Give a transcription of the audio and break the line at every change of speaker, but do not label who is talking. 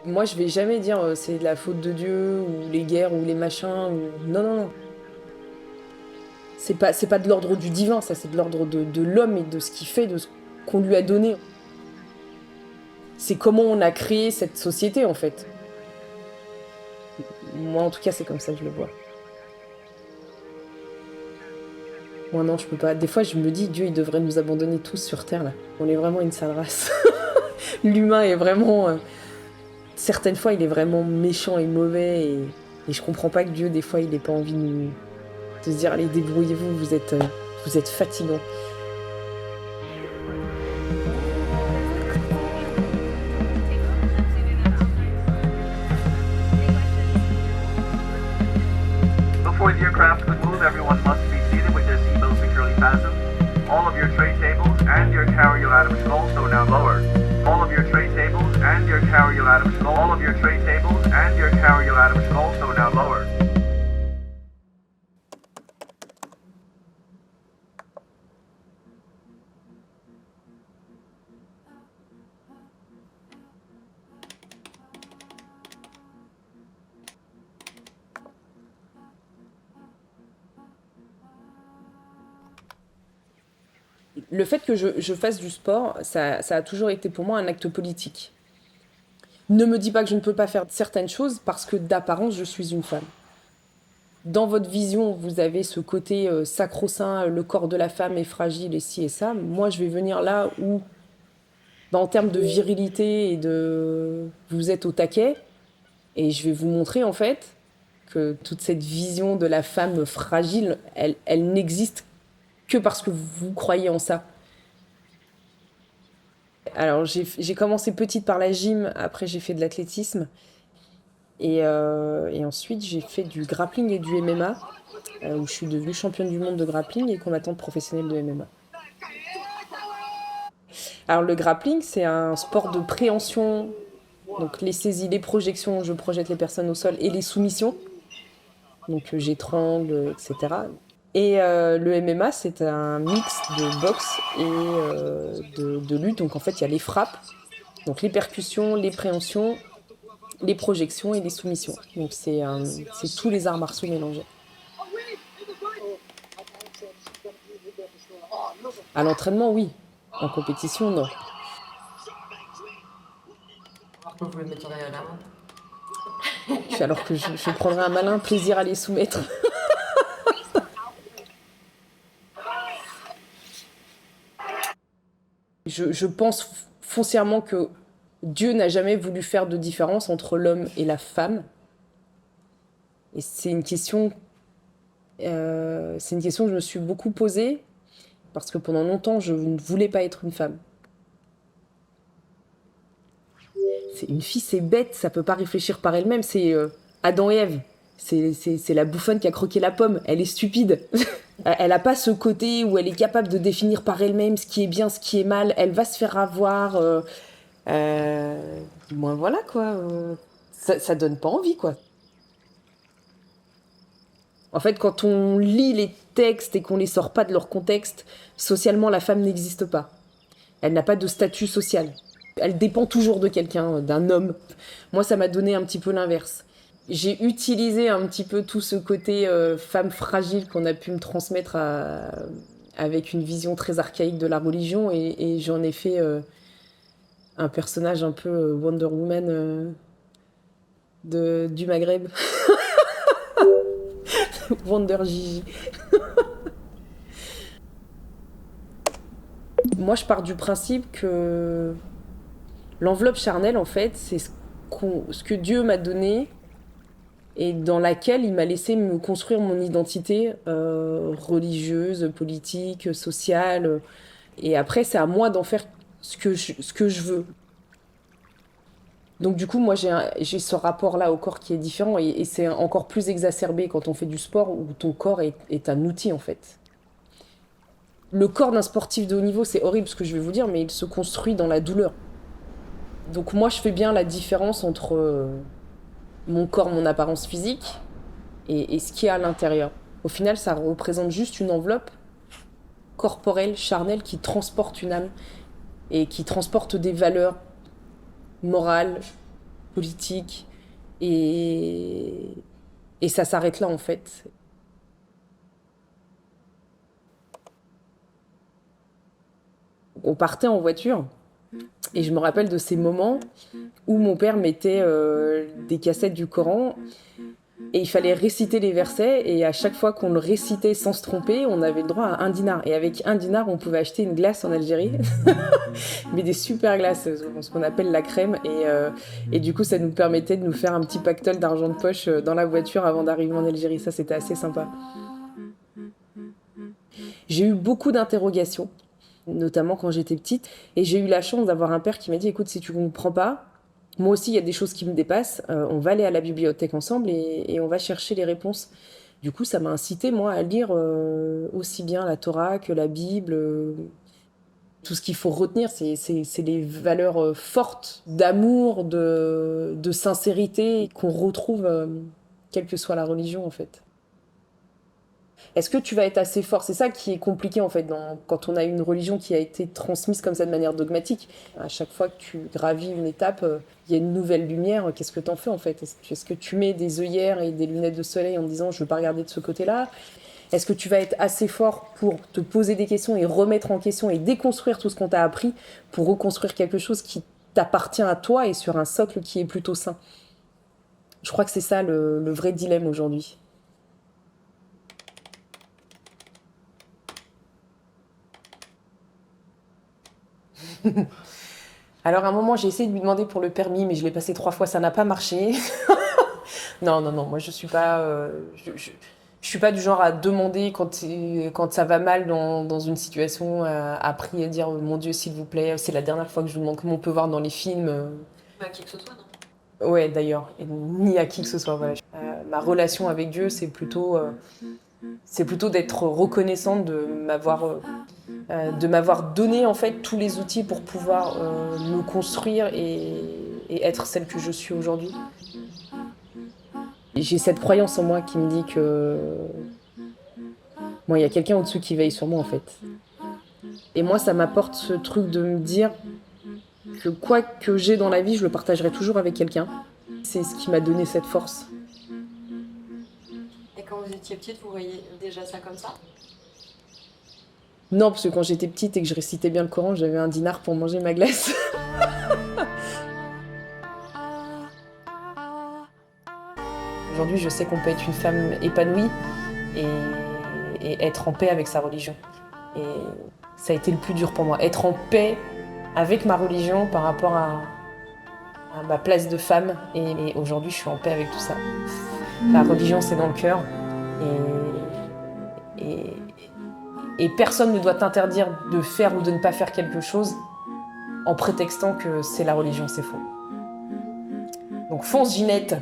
Moi, je vais jamais dire c'est de la faute de Dieu ou les guerres ou les machins. Non, non, non. C'est pas de l'ordre du divin, ça, c'est de l'ordre de l'homme et de ce qu'il fait, de ce qu'on lui a donné. C'est comment on a créé cette société, en fait. Moi, en tout cas, c'est comme ça que je le vois. Moi, non, je peux pas. Des fois, je me dis, Dieu, il devrait nous abandonner tous sur Terre, là. On est vraiment une sale race. L'humain est vraiment. Certaines fois, il est vraiment méchant et mauvais. Et je comprends pas que Dieu, des fois, il ait pas envie de se dire, allez, débrouillez-vous, vous êtes fatigants.
Before the aircraft could move, everyone must be seated with their seatbelts securely fastened. All of your tray tables and your carry-on items should also now lower. All of your tray tables and your carry-on items should all of your tray tables and your carry-on items should also now lower.
Le fait que je fasse du sport, ça a toujours été pour moi un acte politique. Ne me dis pas que je ne peux pas faire certaines choses parce que d'apparence, je suis une femme. Dans votre vision, vous avez ce côté sacro-saint, le corps de la femme est fragile et ci et ça. Moi, je vais venir là où, en termes de virilité et de... Vous êtes au taquet et je vais vous montrer en fait que toute cette vision de la femme fragile, elle n'existe que parce que vous croyez en ça. Alors, j'ai commencé petite par la gym, après j'ai fait de l'athlétisme. Et ensuite, j'ai fait du grappling et du MMA, où je suis devenue championne du monde de grappling et combattante professionnelle de MMA. Alors, le grappling, c'est un sport de préhension. Donc, les saisies, les projections, je projette les personnes au sol, et les soumissions. Donc, j'étrangle, etc. Et le MMA, c'est un mix de boxe et de lutte. Donc, en fait, il y a les frappes, donc les percussions, les préhensions, les projections et les soumissions. Donc c'est tous les arts martiaux mélangés. À l'entraînement, oui. En compétition, non.
Vous pouvez mettre la main.
Alors que je prendrais un malin plaisir à les soumettre. Je pense foncièrement que Dieu n'a jamais voulu faire de différence entre l'homme et la femme. Et c'est une question que je me suis beaucoup posée parce que pendant longtemps, je ne voulais pas être une femme. Une fille, c'est bête, ça peut pas réfléchir par elle-même. C'est Adam et Ève. C'est la bouffonne qui a croqué la pomme. Elle est stupide. Elle a pas ce côté où elle est capable de définir par elle-même ce qui est bien, ce qui est mal. Elle va se faire avoir. Moi, voilà, quoi. Ça donne pas envie, quoi. En fait, quand on lit les textes et qu'on les sort pas de leur contexte, socialement, la femme n'existe pas. Elle n'a pas de statut social. Elle dépend toujours de quelqu'un, d'un homme. Moi, ça m'a donné un petit peu l'inverse. J'ai utilisé un petit peu tout ce côté femme fragile qu'on a pu me transmettre avec une vision très archaïque de la religion et j'en ai fait un personnage un peu Wonder Woman du Maghreb. Wonder Gigi. Moi, je pars du principe que l'enveloppe charnelle, en fait, c'est ce que Dieu m'a donné et dans laquelle il m'a laissé me construire mon identité religieuse, politique, sociale. Et après, c'est à moi d'en faire ce que je veux. Donc du coup, moi, j'ai ce rapport-là au corps qui est différent et c'est encore plus exacerbé quand on fait du sport où ton corps est un outil, en fait. Le corps d'un sportif de haut niveau, c'est horrible ce que je vais vous dire, mais il se construit dans la douleur. Donc moi, je fais bien la différence entre mon corps, mon apparence physique et ce qu'il y a à l'intérieur. Au final, ça représente juste une enveloppe corporelle, charnelle, qui transporte une âme et qui transporte des valeurs morales, politique. Et ça s'arrête là, en fait. On partait en voiture. Et je me rappelle de ces moments où mon père mettait des cassettes du Coran et il fallait réciter les versets et à chaque fois qu'on le récitait sans se tromper, on avait le droit à 1 dinar. Et avec 1 dinar, on pouvait acheter une glace en Algérie, mais des super glaces, ce qu'on appelle la crème. Et du coup, ça nous permettait de nous faire un petit pactole d'argent de poche dans la voiture avant d'arriver en Algérie. Ça, c'était assez sympa. J'ai eu beaucoup d'interrogations, notamment quand j'étais petite. Et j'ai eu la chance d'avoir un père qui m'a dit « Écoute, si tu ne comprends pas, moi aussi, il y a des choses qui me dépassent. On va aller à la bibliothèque ensemble et on va chercher les réponses. » Du coup, ça m'a incité, moi, à lire aussi bien la Torah que la Bible. Tout ce qu'il faut retenir, c'est les valeurs fortes d'amour, de sincérité qu'on retrouve, quelle que soit la religion, en fait. Est-ce que tu vas être assez fort? C'est ça qui est compliqué en fait quand on a une religion qui a été transmise comme ça de manière dogmatique. À chaque fois que tu gravis une étape, il y a une nouvelle lumière. Qu'est-ce que t'en fais en fait? Est-ce que tu mets des œillères et des lunettes de soleil en te disant je veux pas regarder de ce côté-là? Est-ce que tu vas être assez fort pour te poser des questions et remettre en question et déconstruire tout ce qu'on t'a appris pour reconstruire quelque chose qui t'appartient à toi et sur un socle qui est plutôt sain? Je crois que c'est ça le vrai dilemme aujourd'hui. Alors à un moment j'ai essayé de lui demander pour le permis mais je l'ai passé 3 fois, ça n'a pas marché. Non, moi je suis pas, je suis pas du genre à demander quand ça va mal dans une situation, à prier et dire mon Dieu s'il vous plaît, c'est la dernière fois que je vous demande comme on peut voir dans les films.
À qui que ce soit, non?
Ouais d'ailleurs, et ni à qui que ce soit. Voilà. Ma relation avec Dieu c'est plutôt d'être reconnaissante de m'avoir donné en fait tous les outils pour pouvoir me construire et être celle que je suis aujourd'hui. J'ai cette croyance en moi qui me dit que il y a quelqu'un au-dessus qui veille sur moi en fait. Et moi ça m'apporte ce truc de me dire que quoi que j'ai dans la vie, je le partagerai toujours avec quelqu'un. C'est ce qui m'a donné cette force.
Et quand vous étiez petite, vous voyez déjà ça comme ça?
Non, parce que quand j'étais petite et que je récitais bien le Coran, j'avais 1 dinar pour manger ma glace. Aujourd'hui, je sais qu'on peut être une femme épanouie et être en paix avec sa religion. Et ça a été le plus dur pour moi. Être en paix avec ma religion par rapport à ma place de femme. Et aujourd'hui, je suis en paix avec tout ça. La religion, c'est dans le cœur. Et personne ne doit t'interdire de faire ou de ne pas faire quelque chose en prétextant que c'est la religion, c'est faux. Donc fonce Ginette.